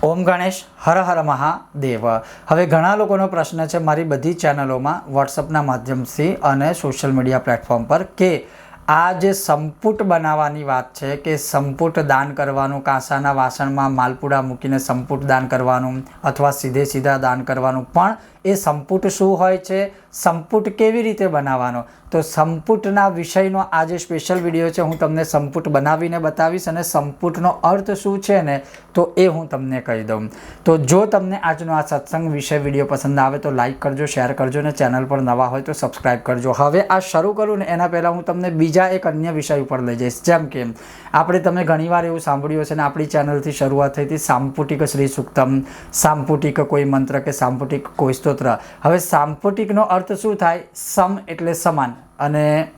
ઓમ ગણેશ હર હર મહાદેવ। હવે ઘણા લોકોનો પ્રશ્ન છે મારી બધી ચેનલોમાં વોટ્સઅપના માધ્યમથી અને સોશિયલ મીડિયા પ્લેટફોર્મ પર કે આ જે સંપુટ બનાવવાની વાત છે કે સંપુટ દાન કરવાનું, કાંસાના વાસણમાં માલપુડા મૂકીને સંપુટ દાન કરવાનું અથવા સીધા દાન કરવાનું, પણ એ સંપુટ શું હોય છે, સંપુટ કેવી રીતે બનાવવાનો, તો સંપુટના વિષયનો આ જે સ્પેશિયલ વિડીયો છે હું તમને સંપુટ બનાવીને બતાવીશ અને સંપુટનો અર્થ શું છે ને તો એ હું તમને કહી દઉં। તો જો તમને આજનો આ સત્સંગ વિષય વિડીયો પસંદ આવે તો લાઇક કરજો, શેર કરજો ને ચેનલ પર નવા હોય તો સબસ્ક્રાઈબ કરજો। હવે આ શરૂ કરું ને એના પહેલાં હું તમને બીજા એક અન્ય વિષય ઉપર લઈ જઈશ। જેમ કે આપણે તમે ઘણીવાર એવું સાંભળ્યું છે ને આપણી ચેનલથી શરૂઆત થઈ હતી સાંપુટિક શ્રી સુક્તમ, સાંપુટિક કોઈ મંત્ર કે સાંપુટિક કોઈ સ્તોત્ર। હવે સાંપુટિકનો અર્થ શું થાય? સમ એટલે સમાન અને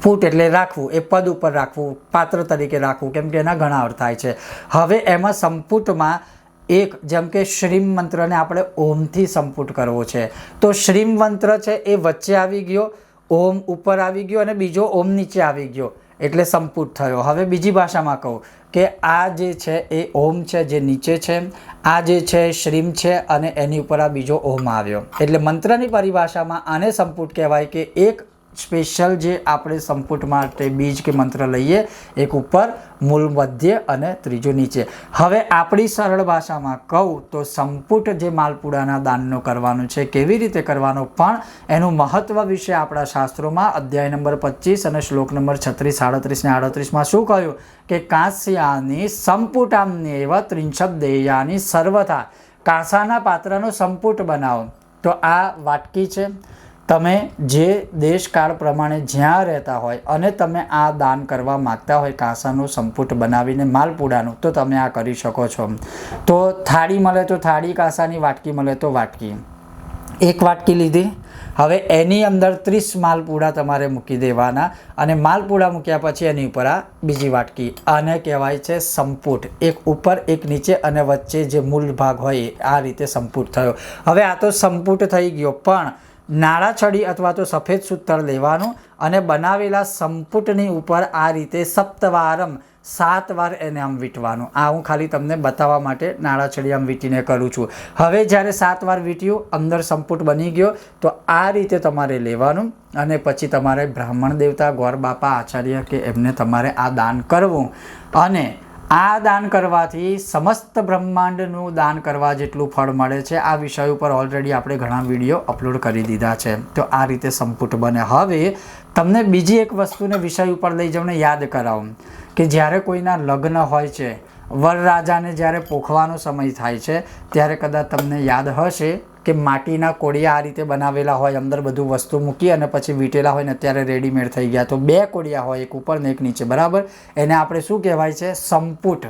ફૂટ એટલે રાખવું, એ પદ ઉપર રાખવું, પાત્ર તરીકે રાખવું, કેમ કે એના ઘણા અર્થ થાય છે। હવે એમાં સંપુટમાં એક જેમ કે શ્રીમ મંત્રને આપણે ઓમથી સંપુટ કરવો છે તો શ્રીમ મંત્ર છે એ વચ્ચે આવી ગયો, ઓમ ઉપર આવી ગયો અને બીજો ઓમ નીચે આવી ગયો એટલે સંપુટ થયો। હવે બીજી ભાષામાં કહું કે આ જે છે એ ઓમ છે જે નીચે છે, આ જે છે શ્રીમ છે અને એની ઉપર આ બીજો ઓમ આવ્યો એટલે મંત્રની પરિભાષામાં આને સંપુટ કહેવાય કે એક સ્પેશિયલ જે આપણે સંપુટ માટે બીજ કે મંત્ર લઈએ, એક ઉપર, મૂળ મધ્ય અને ત્રીજો નીચે। હવે આપણી સરળ ભાષામાં કહું તો સંપુટ જે માલપુડાના દાનનો કરવાનું છે, કેવી રીતે કરવાનો પણ એનું મહત્વ વિશે આપણા શાસ્ત્રોમાં અધ્યાય નંબર 25 અને શ્લોક નંબર 36, 37 ને 38માં શું કહ્યું કે કાંસ્યાની સંપુટામ્યેવ ત્રિંશદ્દેયાની સર્વથા, કાંસાના પાત્રનો સંપુટ બનાવો। તો આ વાટકી છે, તમે જે દેશકાળ પ્રમાણે જ્યાં રહેતા હોય અને તમે આ દાન કરવા માગતા હોય કાંસાનું સંપુટ બનાવીને માલપુડાનું, તો તમે આ કરી શકો છો। તો થાળી મળે તો થાળી, કાંસાની વાટકી મળે તો વાટકી, એક વાટકી લીધી। હવે એની અંદર 30 માલપુડા તમારે મૂકી દેવાના અને માલપુડા મૂક્યા પછી એની ઉપર આ બીજી વાટકી, આને કહેવાય છે સંપુટ, એક ઉપર એક નીચે અને વચ્ચે જે મૂળ ભાગ હોય આ રીતે સંપુટ થયો। હવે આ તો સંપુટ થઈ ગયો, પણ નાળા છડી અથવા તો સફેદ સૂતર લેવાનું અને બનાવેલા સંપુટની ઉપર આ રીતે સપ્તવારમ 7 વાર એને આમ વીંટવાનું। આ હું ખાલી તમને બતાવવા માટે નાળા છડી આમ વીંટીને કરું છું। હવે જ્યારે 7 વાર વીંટ્યું, અંદર સંપુટ બની ગયો, તો આ રીતે તમારે લેવાનું અને પછી તમારે બ્રાહ્મણ દેવતા, ગોર બાપા, આચાર્ય કે એમને તમારે આ દાન કરવું અને આ દાન કરવાથી સમસ્ત બ્રહ્માંડનું દાન કરવા જેટલું ફળ મળે છે આ વિષય ઉપર ઓલરેડી આપણે ઘણા વિડીયો અપલોડ કરી દીધા છે। તો આ રીતે સંપુટ બને। હવે તમને બીજી એક વસ્તુને વિષય ઉપર લઈ જાઉં યાદ કરાવું કે જ્યારે કોઈના લગ્ન હોય છે, વરરાજાને જ્યારે પોખવાનો સમય થાય છે ત્યારે કદાચ તમને યાદ હશે કે માટીના કોડિયા આ રીતે બનાવેલા હોય, અંદર બધું વસ્તુ મૂકી અને પછી વીંટેલા હોય ને અત્યારે રેડીમેડ થઈ ગયા, તો 2 કોડિયા હોય, એક ઉપર ને એક નીચે, બરાબર? એને આપણે શું કહેવાય છે? સંપુટ।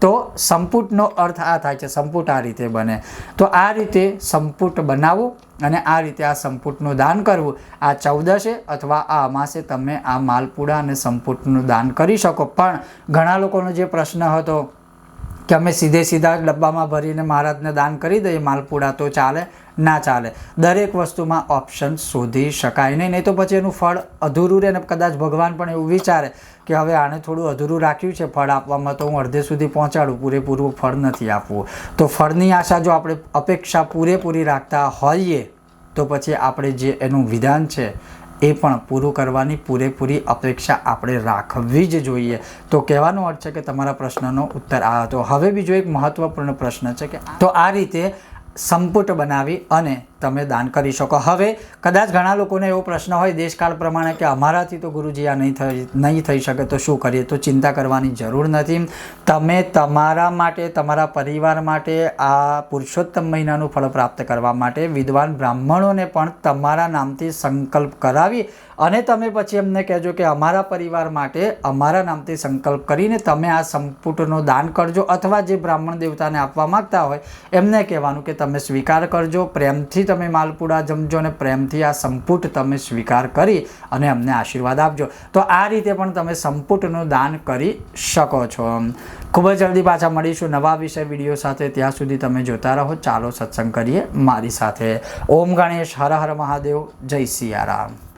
તો સંપુટનો અર્થ આ થાય છે, સંપુટ આ રીતે બને। તો આ રીતે સંપુટ બનાવવું અને આ રીતે આ સંપુટનું દાન કરવું, આ 14 અથવા આ અમાસે તમે આ માલપુડા અને સંપુટનું દાન કરી શકો। પણ ઘણા લોકોનો જે પ્રશ્ન હતો કે અમે સીધા ડબ્બામાં ભરીને મહારાજને દાન કરી દઈએ માલપુડા તો ચાલે? ના ચાલે। દરેક વસ્તુમાં ઓપ્શન શોધી શકાય નહીં તો પછી એનું ફળ અધૂરું રહે ને કદાચ ભગવાન પણ એવું વિચારે કે હવે આને થોડું અધૂરું રાખ્યું છે ફળ આપવામાં, તો હું અડધે સુધી પહોંચાડું, પૂરેપૂરું ફળ નથી આપવું। તો ફળની આશા જો આપણે અપેક્ષા પૂરેપૂરી રાખતા હોઈએ તો પછી આપણે જે એનું વિધાન છે એ પણ પૂરું કરવાની પૂરેપૂરી અપેક્ષા આપણે રાખવી જ જોઈએ। તો કહેવાનો અર્થ છે કે તમારા પ્રશ્નનો ઉત્તર આ હતો। હવે બીજો એક મહત્વપૂર્ણ પ્રશ્ન છે કે તો આ રીતે સંપુટ બનાવી અને તમે દાન કરી શકો। હવે કદાચ ઘણા લોકોને એવો પ્રશ્ન હોય દેશકાળ પ્રમાણે કે અમારાથી તો ગુરુજી આ નહીં થઈ શકે તો શું કરીએ? તો ચિંતા કરવાની જરૂર નથી। તમે તમારા માટે, તમારા પરિવાર માટે આ પુરુષોત્તમ મહિનાનું ફળ પ્રાપ્ત કરવા માટે વિદ્વાન બ્રાહ્મણોને પણ તમારા નામથી સંકલ્પ કરાવી અને તમે પછી એમને કહેજો કે અમારા પરિવાર માટે અમારા નામથી સંકલ્પ કરીને તમે આ સંપુટનું દાન કરજો, અથવા જે બ્રાહ્મણ દેવતાને આપવા માગતા હોય એમને કહેવાનું કે તમે સ્વીકાર કરજો, પ્રેમથી તમે માલપુડા જમજો અને પ્રેમથી આ સંપુટ તમે સ્વીકાર કરી અને અમને આશીર્વાદ આપજો। તો આ રીતે પણ તમે સંપુટનું દાન કરી શકો છો। ખૂબ જ જલ્દી પાછા મળીશું નવા વિષય વિડીયો સાથે, ત્યાં સુધી તમે જોતા રહો। ચાલો સત્સંગ કરીએ મારી સાથે। ઓમ ગણેશ હર હર મહાદેવ, જય સિયારામ।